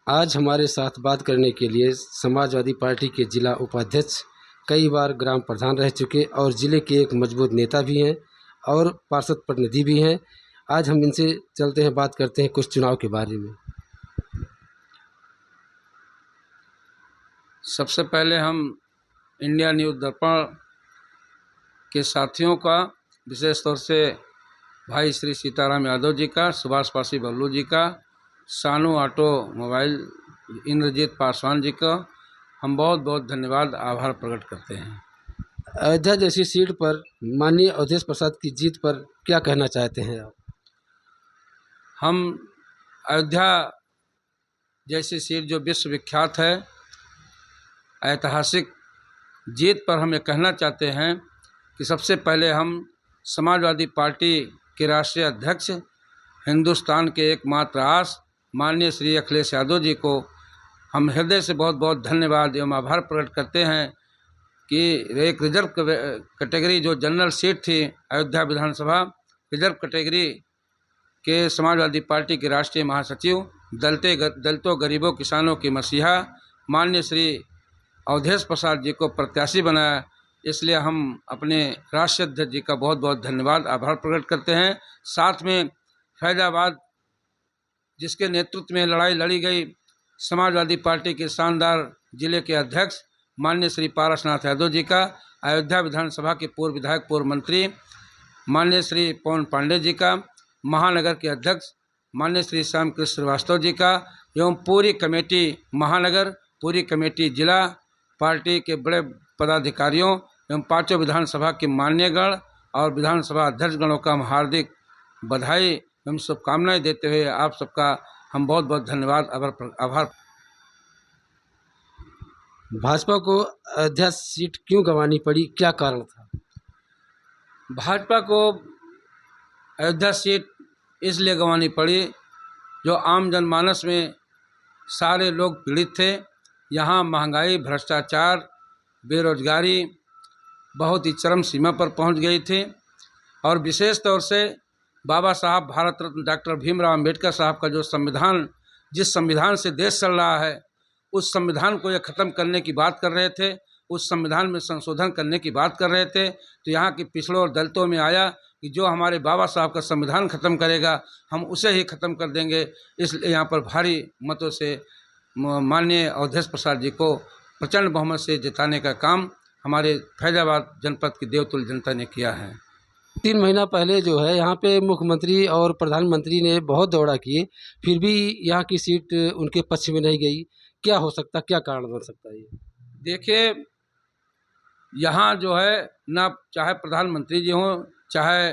आज हमारे साथ बात करने के लिए समाजवादी पार्टी के जिला उपाध्यक्ष, कई बार ग्राम प्रधान रह चुके और ज़िले के एक मजबूत नेता भी हैं और पार्षद प्रतिनिधि भी हैं। आज हम इनसे चलते हैं, बात करते हैं कुछ चुनाव के बारे में। सबसे पहले हम इंडिया न्यूज़ दर्पण के साथियों का, विशेष तौर से भाई श्री सीताराम यादव जी का, सुभाष पासी बबलू जी का, सानू ऑटो मोबाइल इंद्रजीत पासवान जी का हम बहुत बहुत धन्यवाद, आभार प्रकट करते हैं। अयोध्या जैसी सीट पर माननीय अवधेश प्रसाद की जीत पर क्या कहना चाहते हैं आप? हम अयोध्या जैसी सीट जो विश्वविख्यात है, ऐतिहासिक जीत पर हम ये कहना चाहते हैं कि सबसे पहले हम समाजवादी पार्टी के राष्ट्रीय अध्यक्ष, हिंदुस्तान के एकमात्र आस माननीय श्री अखिलेश यादव जी को हम हृदय से बहुत बहुत धन्यवाद एवं आभार प्रकट करते हैं कि एक रिजर्व कैटेगरी जो जनरल सीट थी अयोध्या विधानसभा, रिजर्व कैटेगरी के समाजवादी पार्टी के राष्ट्रीय महासचिव, दलितों गरीबों किसानों की मसीहा माननीय श्री अवधेश प्रसाद जी को प्रत्याशी बनाया। इसलिए हम अपने राष्ट्रीय अध्यक्ष जी का बहुत बहुत धन्यवाद, आभार प्रकट करते हैं। साथ में फैजाबाद जिसके नेतृत्व में लड़ाई लड़ी गई, समाजवादी पार्टी के शानदार जिले के अध्यक्ष माननीय श्री पारसनाथ यादव जी का, अयोध्या विधानसभा के पूर्व विधायक पूर्व मंत्री माननीय श्री पवन पांडे जी का, महानगर के अध्यक्ष माननीय श्री श्याम कृष्ण श्रीवास्तव जी का एवं पूरी कमेटी महानगर, पूरी कमेटी जिला, पार्टी के बड़े पदाधिकारियों एवं पांचों विधानसभा के मान्यगण और विधानसभा अध्यक्षगणों का हम हार्दिक बधाई एवं शुभकामनाएं देते हुए आप सबका हम बहुत बहुत धन्यवाद, आभार। भाजपा को अयोध्या सीट क्यों गंवानी पड़ी, क्या कारण था? भाजपा को अयोध्या सीट इसलिए गंवानी पड़ी, जो आम जनमानस में सारे लोग पीड़ित थे। यहाँ महंगाई, भ्रष्टाचार, बेरोजगारी बहुत ही चरम सीमा पर पहुंच गई थी और विशेष तौर से बाबा साहब भारत रत्न डॉक्टर भीमराव अंबेडकर साहब का जो संविधान, जिस संविधान से देश चल रहा है, उस संविधान को ये ख़त्म करने की बात कर रहे थे, उस संविधान में संशोधन करने की बात कर रहे थे। तो यहाँ के पिछड़ों और दलितों में आया कि जो हमारे बाबा साहब का संविधान ख़त्म करेगा हम उसे ही ख़त्म कर देंगे। इसलिए यहाँ पर भारी मतों से माननीय अवधेश प्रसाद जी को प्रचंड बहुमत से जिताने का काम हमारे फैजाबाद जनपद की देवतुल्य जनता ने किया है। 3 महीना पहले जो है यहाँ पे मुख्यमंत्री और प्रधानमंत्री ने बहुत दौड़ा किए, फिर भी यहाँ की सीट उनके पक्ष में नहीं गई। क्या हो सकता, क्या कारण बन सकता है ये? देखिए, यहाँ जो है ना, चाहे प्रधानमंत्री जी हों, चाहे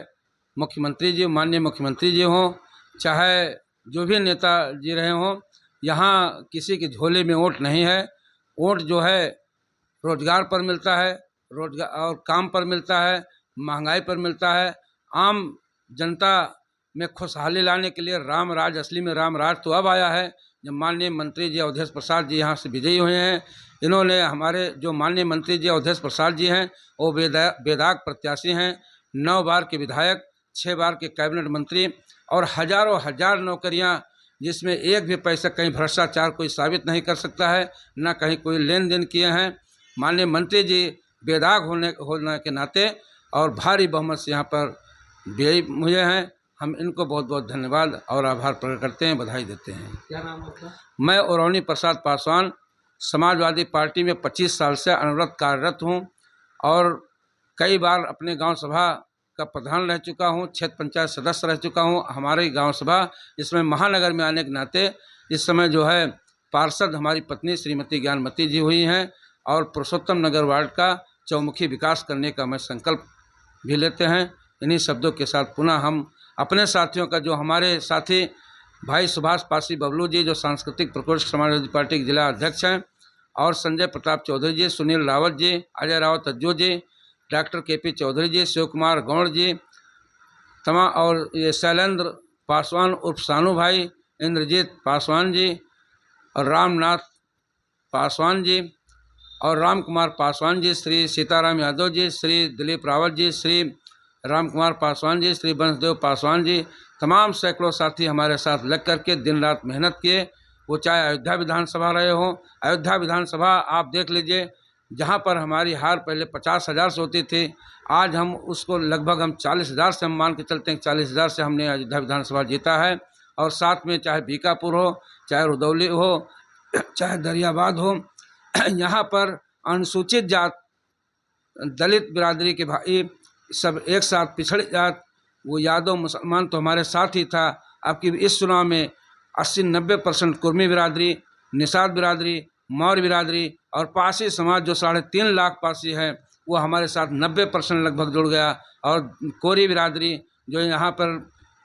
मुख्यमंत्री जी, माननीय मुख्यमंत्री जी हों, चाहे जो भी नेता जी रहे हों, यहाँ किसी के झोले में वोट नहीं है। वोट जो है रोजगार पर मिलता है, रोजगार और काम पर मिलता है, महंगाई पर मिलता है। आम जनता में खुशहाली लाने के लिए राम राज, असली में राम राज तो अब आया है जब माननीय मंत्री जी अवधेश प्रसाद जी यहाँ से विजयी हुए हैं। इन्होंने हमारे जो माननीय मंत्री जी अवधेश प्रसाद जी हैं वो बेदाग प्रत्याशी हैं, 9 बार के विधायक, 6 बार के कैबिनेट मंत्री और हजारों हजार नौकरियाँ, जिसमें एक भी पैसा कहीं भ्रष्टाचार कोई साबित नहीं कर सकता है, ना कहीं कोई लेन देन किए हैं। माननीय मंत्री जी बेदाग होने के नाते और भारी बहुमत से यहाँ पर विजयी हुए हैं। हम इनको बहुत बहुत धन्यवाद और आभार प्रकट करते हैं, बधाई देते हैं। क्या नाम है आपका? मैं ओरौनी प्रसाद पासवान समाजवादी पार्टी में 25 साल से अनवरत कार्यरत हूँ और कई बार अपने गांव सभा का प्रधान रह चुका हूँ, क्षेत्र पंचायत सदस्य रह चुका हूँ। हमारी गांव सभा इसमें महानगर में आने के नाते इस समय जो है पार्षद हमारी पत्नी श्रीमती ज्ञानमती जी हुई हैं और पुरुषोत्तम नगर वार्ड का चौमुखी विकास करने का मैं संकल्प भी लेते हैं। इन्हीं शब्दों के साथ पुनः हम अपने साथियों का, जो हमारे साथी भाई सुभाष पासी बबलू जी जो सांस्कृतिक प्रकोष्ठ समाजवादी पार्टी के जिला अध्यक्ष हैं, और संजय प्रताप चौधरी जी, सुनील रावत जी, अजय रावत अज्जू जी, डॉक्टर KP चौधरी जी, शिव कुमार गौड़ जी, तमाम, और ये शैलेंद्र पासवान उर्फ सानू भाई, इंद्रजीत पासवान जी और रामनाथ पासवान जी और राम कुमार पासवान जी, श्री सीताराम यादव जी, श्री दिलीप रावत जी, श्री राम कुमार पासवान जी, श्री वंशदेव पासवान जी, तमाम सैकड़ों साथी हमारे साथ लग करके दिन रात मेहनत किए वो चाहे अयोध्या विधानसभा रहे हो। अयोध्या विधानसभा आप देख लीजिए, जहाँ पर हमारी हार पहले 50,000 से होती थी, आज हम उसको लगभग हम 40,000 से हम मान के चलते हैं। 40,000 से हमने अयोध्या विधानसभा जीता है। और साथ में चाहे बीकापुर हो, चाहे रुदौली हो, चाहे दरियाबाद हो, यहाँ पर अनुसूचित जात, दलित बिरादरी के भाई सब एक साथ, पिछड़ी जात, वो यादव मुसलमान तो हमारे साथ ही था। आपकी इस चुनाव में 80-90% कुर्मी बिरादरी, निषाद बिरादरी, मौर्य बिरादरी और पारसी समाज जो 3.5 लाख पारसी है, वो हमारे साथ 90% लगभग जुड़ गया। और कोरी बिरादरी जो यहाँ पर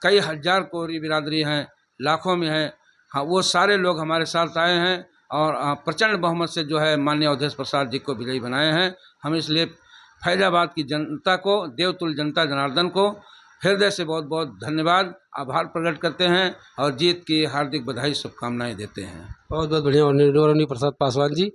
कई हज़ार कोरी बिरादरी हैं, लाखों में है, हाँ, वो सारे लोग हमारे साथ आए हैं और प्रचंड बहुमत से जो है माननीय अवधेश प्रसाद जी को विजयी बनाए हैं। हम इसलिए फैजाबाद की जनता को, देवतुल्य जनता जनार्दन को हृदय से बहुत बहुत धन्यवाद, आभार प्रकट करते हैं और जीत की हार्दिक बधाई, शुभकामनाएं देते हैं। बहुत बहुत बढ़िया। और निर्मल प्रसाद पासवान जी,